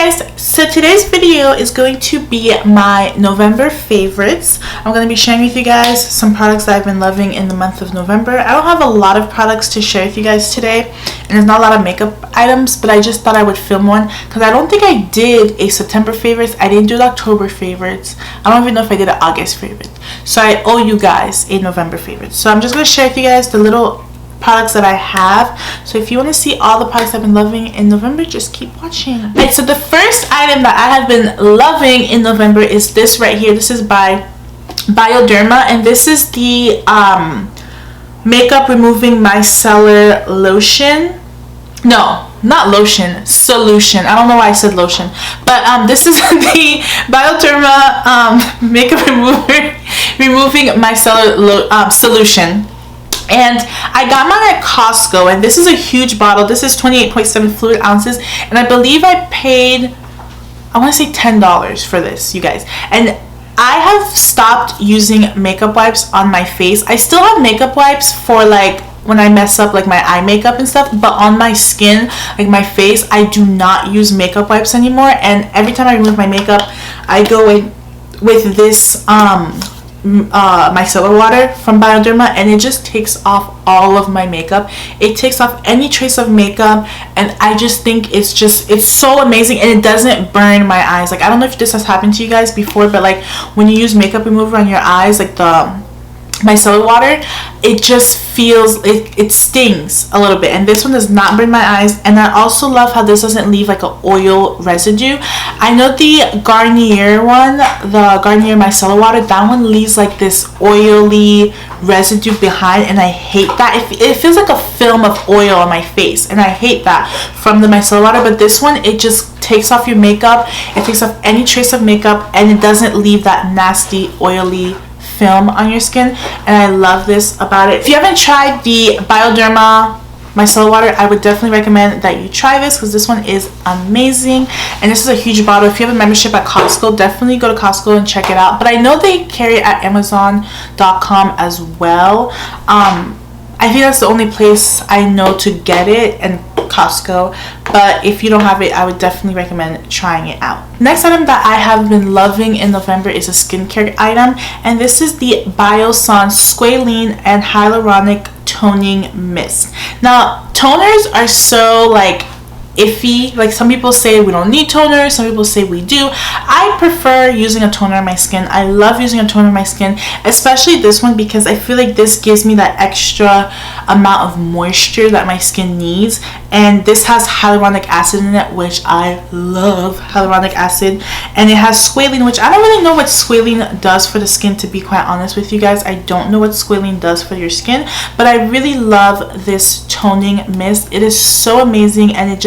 guys, so today's video is going to be my November favorites. I'm going to be sharing with you guys some products that I've been loving in the month of November. I don't have a lot of products to share with you guys today, and there's not a lot of makeup items, but I just thought I would film one because I don't think I did a September favorites. I didn't do the October favorites. I don't even know if I did an August favorite. So I owe you guys a November favorite. So I'm just going to share with you guys the little products that I have. So if you want to see all the products I've been loving in November, just keep watching. Right, so the first item that I have been loving in November is this right here. This is by Bioderma, and this is the makeup removing micellar lotion. No, not lotion, solution. I don't know why I said lotion, but this is the Bioderma makeup removing micellar solution. And I got mine at Costco, and this is a huge bottle. This is 28.7 fluid ounces, and I believe I paid, I want to say $10 for this, you guys. And I have stopped using makeup wipes on my face. I still have makeup wipes for like when I mess up like my eye makeup and stuff, but on my skin, like my face, I do not use makeup wipes anymore. And every time I remove my makeup, I go in with this micellar water from Bioderma, and it just takes off all of my makeup. It takes off any trace of makeup, and I just think it's so amazing, and it doesn't burn my eyes. Like, I don't know if this has happened to you guys before, but like when you use makeup remover on your eyes, like the micellar water, it just feels, it stings a little bit, and this one does not burn my eyes. And I also love how this doesn't leave like an oil residue. I know the Garnier one, the Garnier micellar water, that one leaves like this oily residue behind, and I hate that. It feels like a film of oil on my face, and I hate that from the micellar water. But this one, it just takes off your makeup, it takes off any trace of makeup, and it doesn't leave that nasty oily film on your skin, and I love this about it. If you haven't tried the Bioderma micellar water, I would definitely recommend that you try this because this one is amazing, and this is a huge bottle. If you have a membership at Costco, definitely go to Costco and check it out, but I know they carry it at Amazon.com as well. I think that's the only place I know to get it, and Costco, but if you don't have it, I would definitely recommend trying it out. Next item that I have been loving in November is a skincare item, and this is the Biossance Squalene and Hyaluronic Toning Mist. Now, toners are so like iffy. Like, some people say we don't need toner, some people say we do. I prefer using a toner on my skin. I love using a toner on my skin, especially this one, because I feel like this gives me that extra amount of moisture that my skin needs. And this has hyaluronic acid in it, which I love hyaluronic acid, and it has squalene, which I don't really know what squalene does for the skin, to be quite honest with you guys. I don't know what squalene does for your skin, but I really love this toning mist. It is so amazing, and it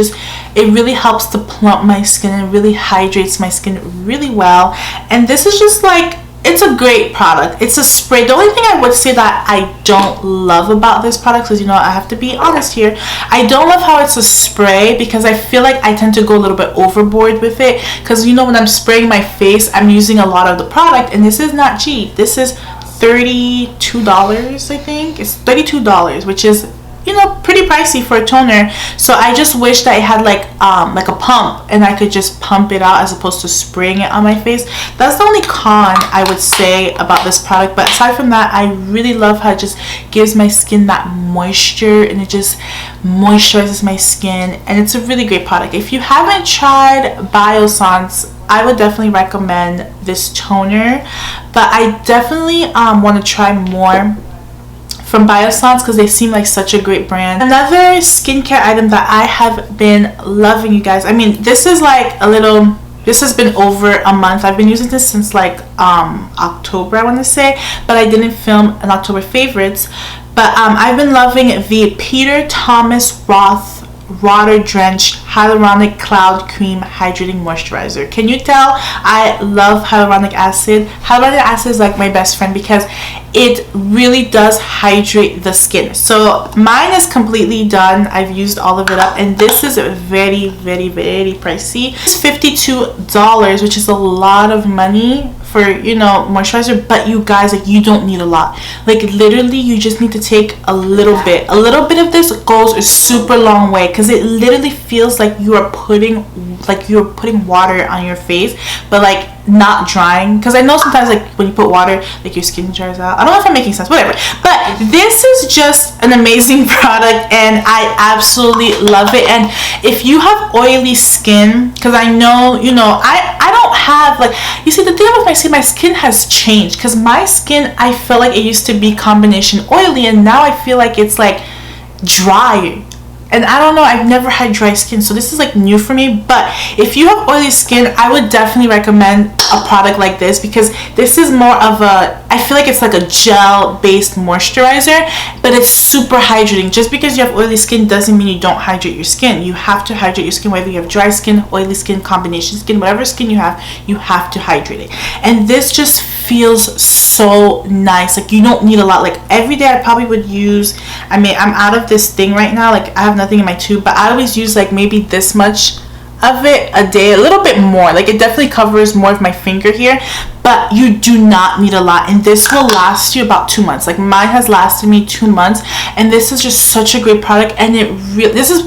really helps to plump my skin and really hydrates my skin really well. And this is just like, it's a great product. It's a spray. The only thing I would say that I don't love about this product, because, you know, I have to be honest here, I don't love how it's a spray, because I feel like I tend to go a little bit overboard with it, because, you know, when I'm spraying my face, I'm using a lot of the product, and this is not cheap. This is $32, I think. It's $32, which is, you know, pretty pricey for a toner. So I just wish that it had like a pump, and I could just pump it out as opposed to spraying it on my face. That's the only con I would say about this product, but aside from that, I really love how it just gives my skin that moisture, and it just moisturizes my skin, and it's a really great product. If you haven't tried Biossance, I would definitely recommend this toner, but I definitely want to try more from Biossance because they seem like such a great brand. Another skincare item that I have been loving, you guys, I mean, this is like this has been over a month. I've been using this since like October, I want to say, but I didn't film an October favorites. But I've been loving the Thomas Roth Water Drench Hyaluronic Cloud Cream Hydrating Moisturizer. Can you tell I love hyaluronic acid? Hyaluronic acid is like my best friend because it really does hydrate the skin. So mine is completely done. I've used all of it up, and this is very, very, very pricey. It's $52, which is a lot of money for, you know, moisturizer, but you guys, like, you don't need a lot. Like, literally, you just need to take a little bit of this goes a super long way, because it literally feels like you are putting like you're putting water on your face, but like not drying, because I know sometimes like when you put water, like your skin dries out. I don't know if I'm making sense, whatever, but this is just an amazing product and I absolutely love it. And if you have oily skin, because I know, you know, I don't have, like, you see, the thing with my skin has changed, because my skin, I feel like it used to be combination oily, and now I feel like it's like dry. And I don't know, I've never had dry skin, so this is like new for me. But if you have oily skin, I would definitely recommend a product like this, because this is more of a, I feel like it's like a gel based moisturizer, but it's super hydrating. Just because you have oily skin doesn't mean you don't hydrate your skin. You have to hydrate your skin, whether you have dry skin, oily skin, combination skin, whatever skin you have to hydrate it. And this just feels so nice. Like, you don't need a lot. Like, every day I probably would use, I mean, I'm out of this thing right now, like I have nothing in my tube, but I always use like maybe this much of it a day, a little bit more. Like, it definitely covers more of my finger here, but you do not need a lot, and this will last you about 2 months. Like, mine has lasted me 2 months, and this is just such a great product. And this is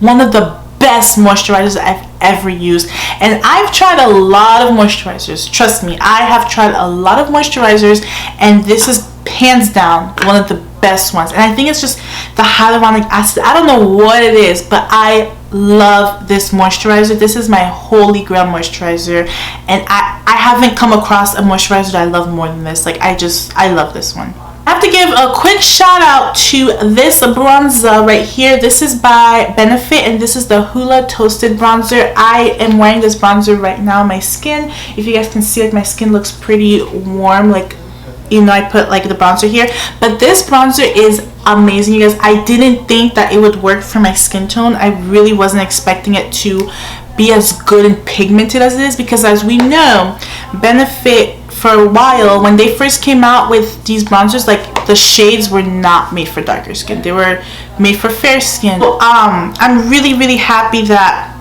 one of the best moisturizers I've ever used. And I've tried a lot of moisturizers, trust me, I have tried a lot of moisturizers, and this is hands down one of the best ones. And I think it's just the hyaluronic acid. I don't know what it is, but I love this moisturizer. This is my holy grail moisturizer, and I haven't come across a moisturizer that I love more than this. Like, I love this one. I have to give a quick shout out to this bronzer right here. This is by Benefit, and this is the Hoola Toasted Bronzer. I am wearing this bronzer right now on my skin. If you guys can see, like, my skin looks pretty warm, like, even though I put like the bronzer here. But this bronzer is amazing, you guys. I didn't think that it would work for my skin tone. I really wasn't expecting it to be as good and pigmented as it is, because as we know, Benefit, for a while, when they first came out with these bronzers, like, the shades were not made for darker skin. They were made for fair skin. So, I'm really happy that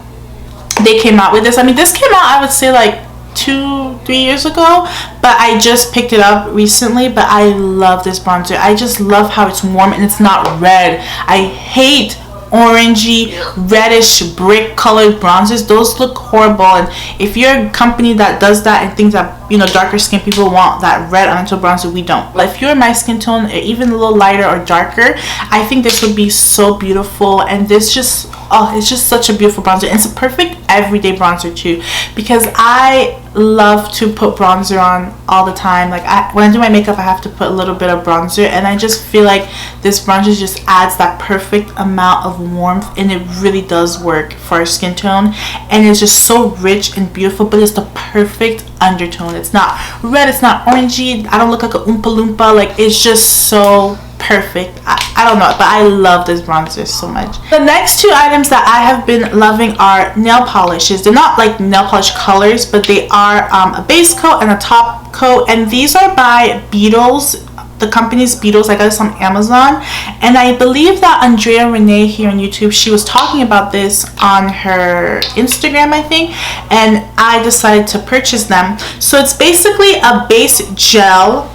they came out with this. I mean, this came out, I would say, like 2-3 years ago, but I just picked it up recently. But I love this bronzer. I just love how it's warm and it's not red. I hate orangey, reddish, brick colored bronzers. Those look horrible. And if you're a company that does that and thinks that, you know, darker skin people want that red undertone bronzer, we don't. But if you're my skin tone, even a little lighter or darker, I think this would be so beautiful. And this just, oh, it's just such a beautiful bronzer. And it's a perfect everyday bronzer too, because I love to put bronzer on all the time. Like, when I do my makeup, I have to put a little bit of bronzer, and I just feel like this bronzer just adds that perfect amount of warmth, and it really does work for our skin tone. And it's just so rich and beautiful, but it's the perfect undertone. It's not red, it's not orangey, I don't look like a Oompa Loompa. Like, it's just so perfect. I don't know, but I love this bronzer so much. The next 2 items that I have been loving are nail polishes. They're not like nail polish colors, but they are a base coat and a top coat, and these are by Beetles. The company's Beetles. I got this on Amazon, and I believe that Andrea Renee here on YouTube, she was talking about this on her Instagram, I think, and I decided to purchase them. So it's basically a base gel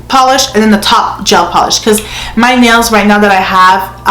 polish and then the top gel polish, because my nails right now that I have,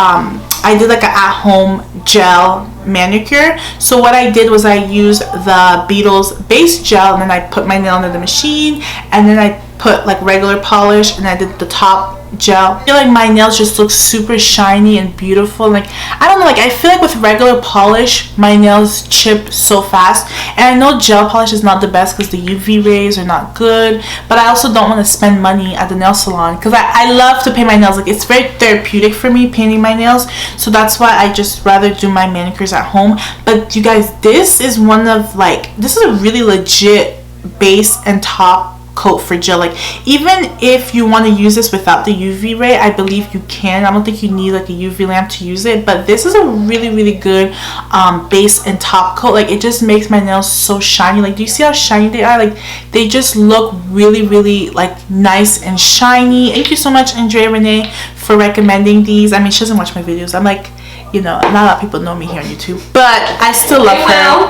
I did like an at-home gel manicure. So what I did was I used the Beetles base gel, and then I put my nail under the machine, and then I put like regular polish, and I did the top gel. I feel like my nails just look super shiny and beautiful. Like, I don't know, like, I feel like with regular polish my nails chip so fast, and I know gel polish is not the best because the UV rays are not good, but I also don't want to spend money at the nail salon, because I love to paint my nails. Like, it's very therapeutic for me painting my nails, so that's why I just rather do my manicures at home. But you guys, this is one of, like, this is a really legit base and top coat for gel. Like, even if you want to use this without the UV ray, I believe you can. I don't think you need like a UV lamp to use it, but this is a really good base and top coat. Like, it just makes my nails so shiny. Like, do you see how shiny they are? Like, they just look really like nice and shiny. Thank you so much, Andrea Renee, for recommending these. I mean, she doesn't watch my videos. I'm like, you know, not a lot of people know me here on YouTube, but I still love her.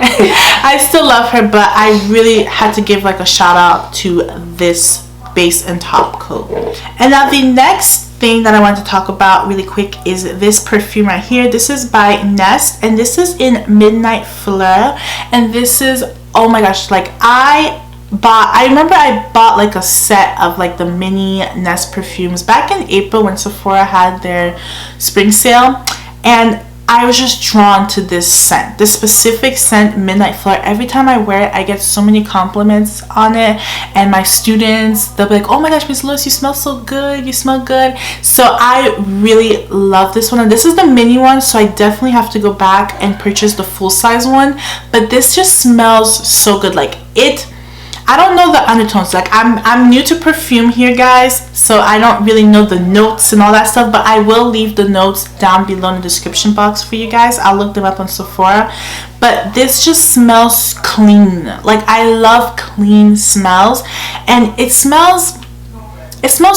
I still love her, but I really had to give like a shout out to this base and top coat. And now the next thing that I want to talk about really quick is this perfume right here. This is by Nest, and this is in Midnight Fleur, and this is, oh my gosh, like I remember I bought like a set of like the mini Nest perfumes back in April when Sephora had their spring sale, and I was just drawn to this scent, this specific scent, Midnight Fleur. Every time I wear it, I get so many compliments on it, and my students, they'll be like, oh my gosh, Miss Lewis, you smell so good, you smell good. So I really love this one, and this is the mini one, so I definitely have to go back and purchase the full size one. But this just smells so good. Like it, I don't know the undertones. Like I'm new to perfume here, guys, so I don't really know the notes and all that stuff, but I will leave the notes down below in the description box for you guys. I'll look them up on Sephora. But this just smells clean. Like I love clean smells, and it smells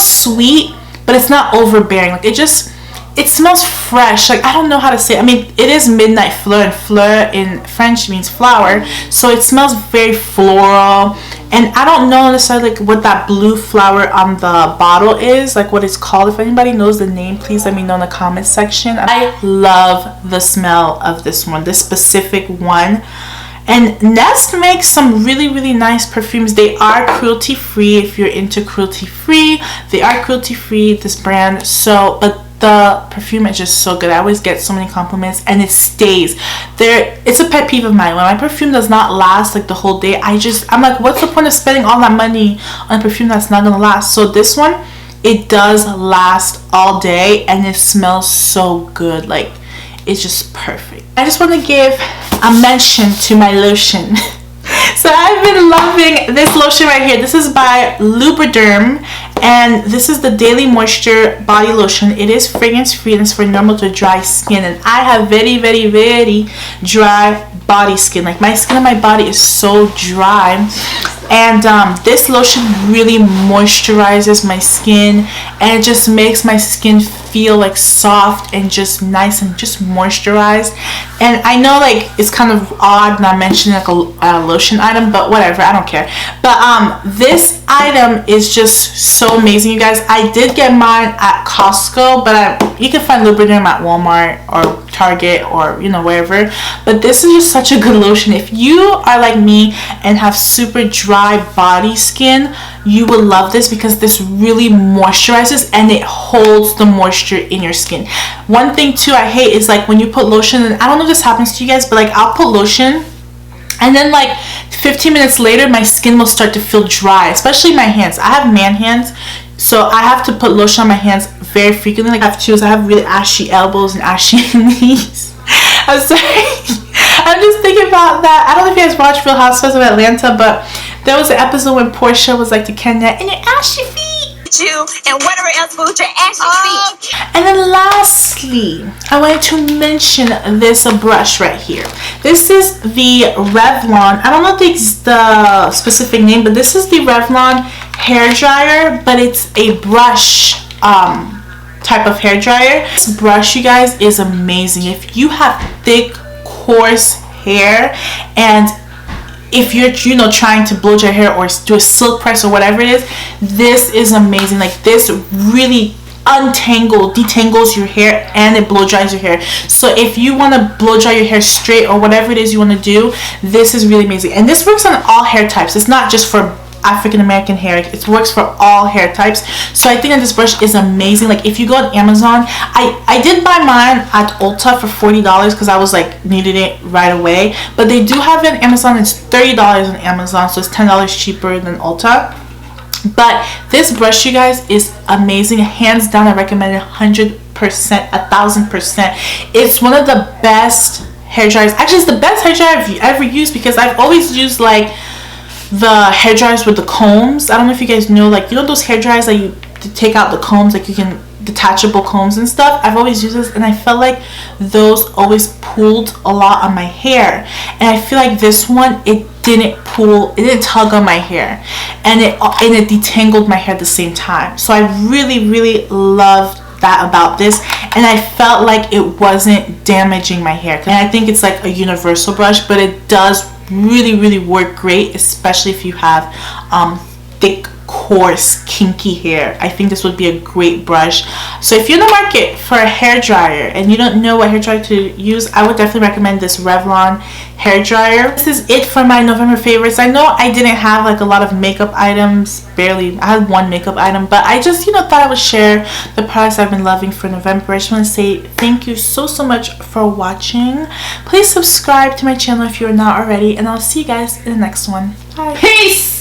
sweet, but it's not overbearing. Like it smells fresh. Like I don't know how to say it. I mean, it is Midnight Fleur, and fleur in French means flower, so it smells very floral. And I don't know necessarily like what that blue flower on the bottle is, like what it's called. If anybody knows the name, please let me know in the comments section. I love the smell of this one, this specific one. And Nest makes some really nice perfumes. They are cruelty free. If you're into cruelty free, they are cruelty free, this brand. So but the perfume is just so good. I always get so many compliments, and it stays there. It's a pet peeve of mine when my perfume does not last like the whole day. I'm like, what's the point of spending all that money on a perfume that's not gonna last? So this one, it does last all day, and it smells so good. Like it's just perfect. I just want to give a mention to my lotion. So I've been loving this lotion right here. This is by Lubriderm, and this is the Daily Moisture Body Lotion. It is fragrance free, and it's for normal to dry skin, and I have very dry body skin. Like my skin on my body is so dry, and this lotion really moisturizes my skin, and it just makes my skin feel like soft and just nice and just moisturized. And I know like it's kind of odd not mentioning like a lotion item, but whatever, I don't care. But this item is just so amazing, you guys. I did get mine at Costco, but you can find Lubriderm at Walmart or Target or wherever. But this is just such a good lotion. If you are like me and have super dry body skin, you will love this, because this really moisturizes and it holds the moisture in your skin. One thing too I hate is like when you put lotion, and I don't know if this happens to you guys, but like I'll put lotion and then like 15 minutes later my skin will start to feel dry, especially my hands. I have man hands, so I have to put lotion on my hands very frequently. Like I have to, I have really ashy elbows and ashy knees. I'm sorry. I'm just thinking about that. I don't know if you guys watch Real Housewives of Atlanta, but there was an episode when Portia was like to Kenya, and your ashy feet. You and whatever else with your ashy feet. And then lastly, I wanted to mention this brush right here. This is the Revlon. I don't know the specific name, but this is the Revlon hair dryer, but it's a brush type of hair dryer. This brush, you guys, is amazing. If you have thick, coarse hair, and if you're trying to blow your hair or do a silk press or whatever it is, this is amazing. Like this really detangles your hair, and it blow dries your hair. So if you want to blow dry your hair straight or whatever it is you want to do, this is really amazing. And this works on all hair types. It's not just for African American hair, it works for all hair types. So I think that this brush is amazing. Like if you go on Amazon, I did buy mine at Ulta for $40 because I was like needed it right away, but they do have it on Amazon. It's $30 on Amazon, so it's $10 cheaper than Ulta. But this brush, you guys, is amazing. Hands down, I recommend it 100%, 1000%. It's one of the best hair dryers. Actually, it's the best hair dryer I've ever used, because I've always used like the hair dryers with the combs. I don't know if you guys know, like those hair dryers that you take out the combs, like you can detachable combs and stuff. I've always used this, and I felt like those always pulled a lot on my hair, and I feel like this one, it didn't pull, it didn't tug on my hair, and it detangled my hair at the same time. So I really loved that about this, and I felt like it wasn't damaging my hair. And I think it's like a universal brush, but it does really work great, especially if you have thick, coarse, kinky hair, I think this would be a great brush. So if you're in the market for a hair dryer and you don't know what hair dryer to use, I would definitely recommend this Revlon hair dryer. This is it for my November favorites. I know I didn't have like a lot of makeup items, barely. I had one makeup item, but I just, you know, thought I would share the products I've been loving for November. I just want to say thank you so much for watching. Please subscribe to my channel if you're not already, and I'll see you guys in the next one. Bye. Peace!